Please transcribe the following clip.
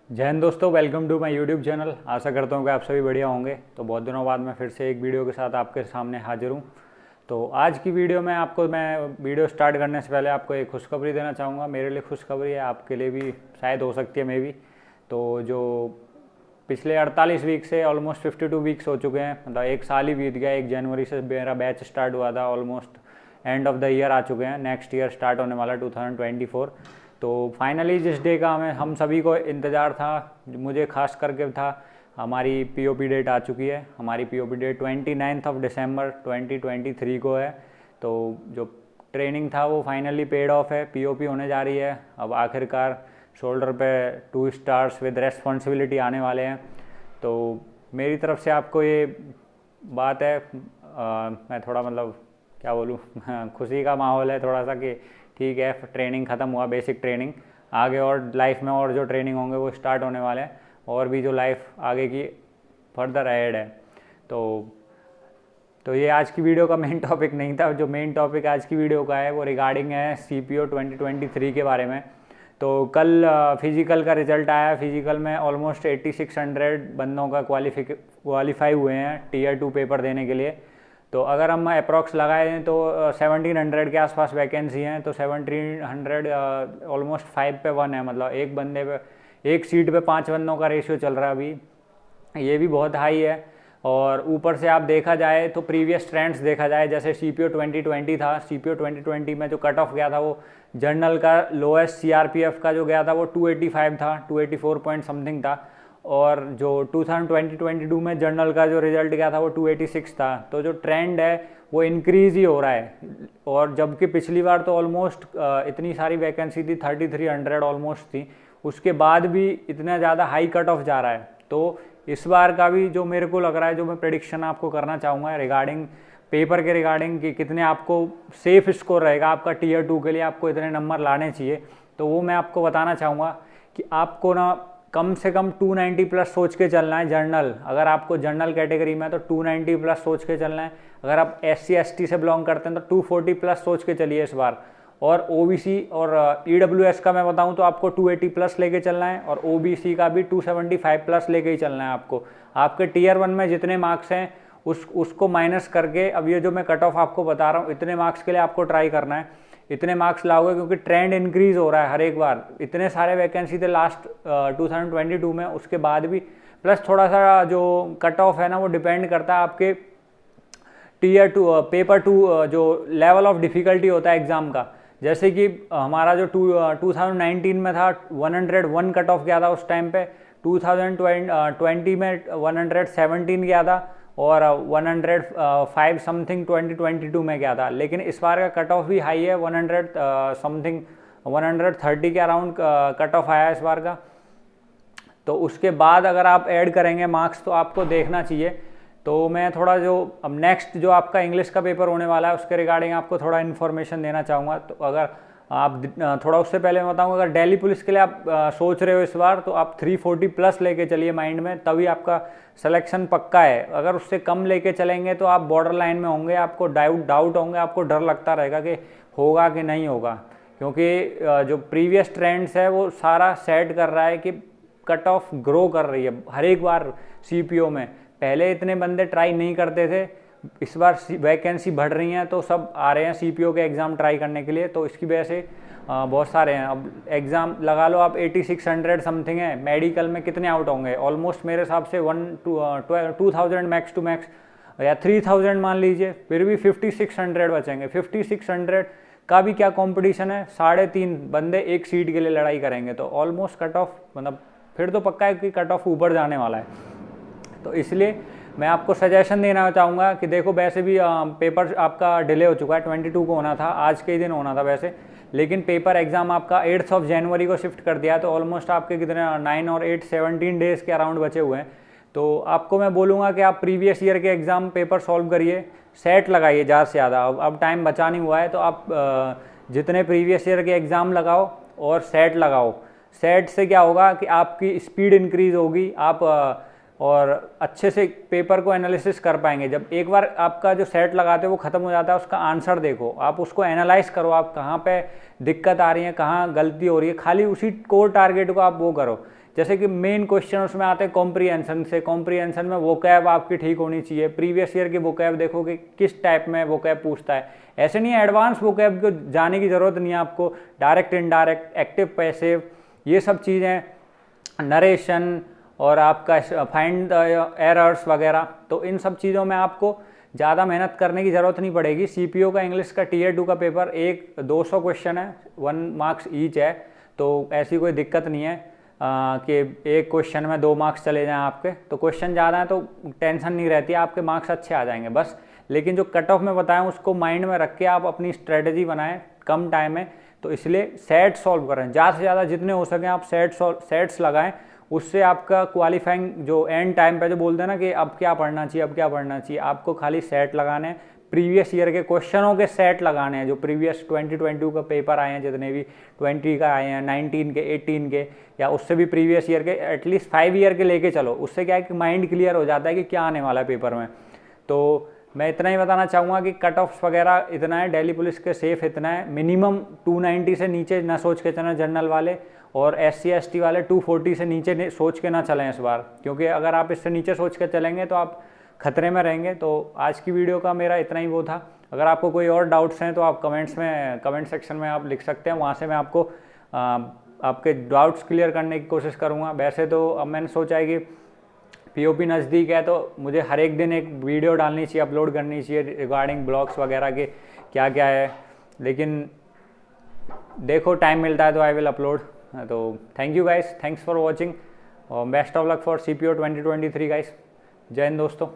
जय हिंद दोस्तों, welcome to my YouTube channel. आशा करता हूँ कि आप सभी बढ़िया होंगे। तो बहुत दिनों बाद मैं फिर से एक वीडियो के साथ आपके सामने हाजिर हूँ। तो आज की वीडियो में मैं वीडियो स्टार्ट करने से पहले आपको एक खुशखबरी देना चाहूँगा। मेरे लिए खुशखबरी है, आपके लिए भी शायद हो सकती है, मे भी। तो जो पिछले 48 वीक से ऑलमोस्ट 52 वीक्स हो चुके हैं, मतलब एक साल ही बीत गया। 1 जनवरी से मेरा बैच स्टार्ट हुआ था, almost end of the year आ चुके हैं। नेक्स्ट ईयर स्टार्ट होने वाला 2024। तो फाइनली जिस डे का हम सभी को इंतज़ार था, मुझे खास करके था, हमारी पीओपी डेट आ चुकी है। हमारी पीओपी डेट 29 दिसंबर 2023 को है। तो जो ट्रेनिंग था वो फाइनली पेड ऑफ है, पीओपी होने जा रही है। अब आखिरकार शोल्डर पे 2 स्टार्स विद रेस्पॉन्सिबिलिटी आने वाले हैं। तो मेरी तरफ से आपको ये बात है, मैं थोड़ा मतलब क्या बोलूँ खुशी का माहौल है थोड़ा सा कि ठीक है, ट्रेनिंग ख़त्म हुआ, बेसिक ट्रेनिंग। आगे और लाइफ में और जो ट्रेनिंग होंगे वो स्टार्ट होने वाले हैं, और भी जो लाइफ आगे की फर्दर एड है। तो ये आज की वीडियो का मेन टॉपिक नहीं था। जो मेन टॉपिक आज की वीडियो का है वो रिगार्डिंग है सीपीओ 2023 के बारे में। तो कल फिजिकल का रिजल्ट आया। फिजिकल में ऑलमोस्ट 8600 बंदों का क्वालिफाई हुए हैं टीयर 2 पेपर देने के लिए। तो अगर हम अप्रॉक्स लगाए दें तो 1700 के आसपास वैकेंसी हैं। तो 1700 ऑलमोस्ट 5 पे 1 है, मतलब एक बंदे पे, एक सीट पे 5 बंदों का रेशियो चल रहा है अभी। ये भी बहुत हाई है। और ऊपर से आप देखा जाए तो प्रीवियस ट्रेंड्स देखा जाए, जैसे सीपीओ 2020 था। सीपीओ 2020 में जो कट ऑफ गया था वो जनरल का लोएस्ट सीआरपीएफ का जो गया था वो 285 था, 284 पॉइंट समथिंग था। और जो 2022 में जनरल का जो रिजल्ट गया था वो 286 था। तो जो ट्रेंड है वो इंक्रीज ही हो रहा है। और जबकि पिछली बार तो ऑलमोस्ट इतनी सारी वैकेंसी थी, 3300 ऑलमोस्ट थी, उसके बाद भी इतना ज़्यादा हाई कट ऑफ जा रहा है। तो इस बार का भी जो मेरे को लग रहा है, जो मैं प्रेडिक्शन आपको करना चाहूँगा रिगार्डिंग पेपर के रिगार्डिंग कि कितने आपको सेफ स्कोर रहेगा आपका टीयर 2 के लिए, आपको इतने नंबर लाने चाहिए। तो वो मैं आपको बताना चाहूँगा कि आपको ना कम से कम 290 प्लस सोच के चलना है जनरल। अगर आपको जनरल कैटेगरी में तो 290 प्लस सोच के चलना है। अगर आप SC ST से बिलोंग करते हैं तो 240 प्लस सोच के चलिए इस बार। और OBC और EWS का मैं बताऊं तो आपको 280 प्लस लेके चलना है, और OBC का भी 275 प्लस लेके ही चलना है आपको। आपके टीयर 1 में जितने मार्क्स हैं उसको माइनस करके, अब ये जो मैं कट ऑफ आपको बता रहा हूँ, इतने मार्क्स के लिए आपको ट्राई करना है। इतने मार्क्स लाओगे क्योंकि ट्रेंड इंक्रीज हो रहा है हर एक बार। इतने सारे वैकेंसी थे लास्ट 2022 में, उसके बाद भी। प्लस थोड़ा सा जो कट ऑफ है ना वो डिपेंड करता है आपके टीयर 2 पेपर 2 जो लेवल ऑफ डिफ़िकल्टी होता है एग्ज़ाम का। जैसे कि हमारा जो 2019 में था 101 कट ऑफ गया था उस टाइम पे। 2020 में 117 गया था, और 105 समथिंग 2022 में गया था। लेकिन इस बार का कट ऑफ भी हाई है, 100 समथिंग 130 के अराउंड कट ऑफ आया इस बार का। तो उसके बाद अगर आप ऐड करेंगे मार्क्स तो आपको देखना चाहिए। तो मैं थोड़ा जो अब नेक्स्ट जो आपका इंग्लिश का पेपर होने वाला है उसके रिगार्डिंग आपको थोड़ा इन्फॉर्मेशन देना चाहूँगा। तो अगर आप थोड़ा उससे पहले मैं बताऊँगा, अगर दिल्ली पुलिस के लिए आप सोच रहे हो इस बार, तो आप 340 प्लस लेके चलिए माइंड में, तभी आपका सिलेक्शन पक्का है। अगर उससे कम लेके चलेंगे तो आप बॉर्डर लाइन में होंगे, आपको डाउट होंगे, आपको डर लगता रहेगा कि होगा कि नहीं होगा। क्योंकि जो प्रीवियस ट्रेंड्स है वो सारा सेट कर रहा है कि कट ऑफ ग्रो कर रही है हर एक बार सीपीओ में। पहले इतने बंदे ट्राई नहीं करते थे, इस बार वैकेंसी बढ़ रही हैं तो सब आ रहे हैं सीपीओ के एग्ज़ाम ट्राई करने के लिए। तो इसकी वजह से बहुत सारे हैं। अब एग्ज़ाम लगा लो आप, 8600 समथिंग है। मेडिकल में कितने आउट होंगे? ऑलमोस्ट मेरे हिसाब से 2000 मैक्स टू मैक्स, या 3000 मान लीजिए, फिर भी 5600 बचेंगे। 5600 का भी क्या कंपटीशन है, 3.5 बंदे एक सीट के लिए लड़ाई करेंगे। तो ऑलमोस्ट कट ऑफ, मतलब फिर तो पक्का है कि कट ऑफ ऊपर जाने वाला है। तो इसलिए मैं आपको सजेशन देना चाहूँगा कि देखो, वैसे भी पेपर आपका डिले हो चुका है, 22 को होना था, आज के ही दिन होना था वैसे। लेकिन पेपर एग्ज़ाम आपका 8 जनवरी को शिफ्ट कर दिया। तो ऑलमोस्ट आपके कितने 9 और 8 17 डेज़ के अराउंड बचे हुए हैं। तो आपको मैं बोलूँगा कि आप प्रीवियस ईयर के एग्ज़ाम पेपर सॉल्व करिए, सेट लगाइए ज़्यादा से ज़्यादा। अब टाइम बचा नहीं हुआ है, तो आप जितने प्रीवियस ईयर के एग्ज़ाम लगाओ और सेट लगाओ। सेट से क्या होगा कि आपकी स्पीड इंक्रीज़ होगी, आप और अच्छे से पेपर को एनालिसिस कर पाएंगे। जब एक बार आपका जो सेट लगाते हो वो ख़त्म हो जाता है, उसका आंसर देखो, आप उसको एनालाइज करो, आप कहाँ पे दिक्कत आ रही है, कहाँ गलती हो रही है, खाली उसी कोर टारगेट को आप वो करो। जैसे कि मेन क्वेश्चन उसमें आते हैं कॉम्प्रीहेंशन से, कॉम्प्रीहेंशन में वोकैब आपकी ठीक होनी चाहिए, प्रीवियस ईयर की वोकैब देखो कि किस टाइप में वोकैब पूछता है। ऐसे नहीं है एडवांस वोकैब को जाने की ज़रूरत नहीं है आपको, डायरेक्ट इनडायरेक्ट, एक्टिव पैसिव, ये सब चीज़ें, नरेशन और आपका फाइंड एरर्स वगैरह, तो इन सब चीज़ों में आपको ज़्यादा मेहनत करने की ज़रूरत नहीं पड़ेगी। सीपीओ का इंग्लिश का टीयर 2 का पेपर 200 क्वेश्चन है, 1 मार्क्स ईच है, तो ऐसी कोई दिक्कत नहीं है कि एक क्वेश्चन में 2 मार्क्स चले जाएं आपके। तो क्वेश्चन ज़्यादा है तो टेंशन नहीं रहती, आपके मार्क्स अच्छे आ जाएंगे बस। लेकिन जो कट ऑफ में बताएं उसको माइंड में रख के आप अपनी स्ट्रेटजी बनाएं, कम टाइम में, तो इसलिए सेट सॉल्व करें, ज़्यादा से ज़्यादा जितने हो सकें आप सेट्स लगाएं, उससे आपका क्वालिफाइंग जो एंड टाइम पे जो बोलते हैं ना कि अब क्या पढ़ना चाहिए, अब क्या पढ़ना चाहिए, आपको खाली सेट लगाने हैं, प्रीवियस ईयर के क्वेश्चनों के सेट लगाने हैं, जो प्रीवियस 2022 का पेपर आए हैं, जितने भी 20 का आए हैं, 19 के, 18 के, या उससे भी प्रीवियस ईयर के, एटलीस्ट 5 ईयर के लेके चलो, उससे क्या है कि माइंड क्लियर हो जाता है कि क्या आने वाला है पेपर में। तो मैं इतना ही बताना चाहूँगा कि कट ऑफ्स वगैरह इतना है, दिल्ली पुलिस के सेफ इतना है, मिनिमम 290 से नीचे ना सोच के चलना जनरल वाले, और SC ST वाले 240 से नीचे सोच के ना चलें इस बार, क्योंकि अगर आप इससे नीचे सोच के चलेंगे तो आप खतरे में रहेंगे। तो आज की वीडियो का मेरा इतना ही वो था। अगर आपको कोई और डाउट्स हैं तो आप कमेंट सेक्शन में आप लिख सकते हैं, वहाँ से मैं आपको आपके डाउट्स क्लियर करने की कोशिश करूँगा। वैसे तो अब मैंने सोचा है कि POP नज़दीक है तो मुझे हर एक दिन एक वीडियो डालनी चाहिए, अपलोड करनी चाहिए रिगार्डिंग ब्लॉग्स वगैरह के क्या क्या है, लेकिन देखो टाइम मिलता है तो आई विल अपलोड। तो thank you guys, thanks for watching और best of luck for CPO 2023 guys. जय हिंद दोस्तों।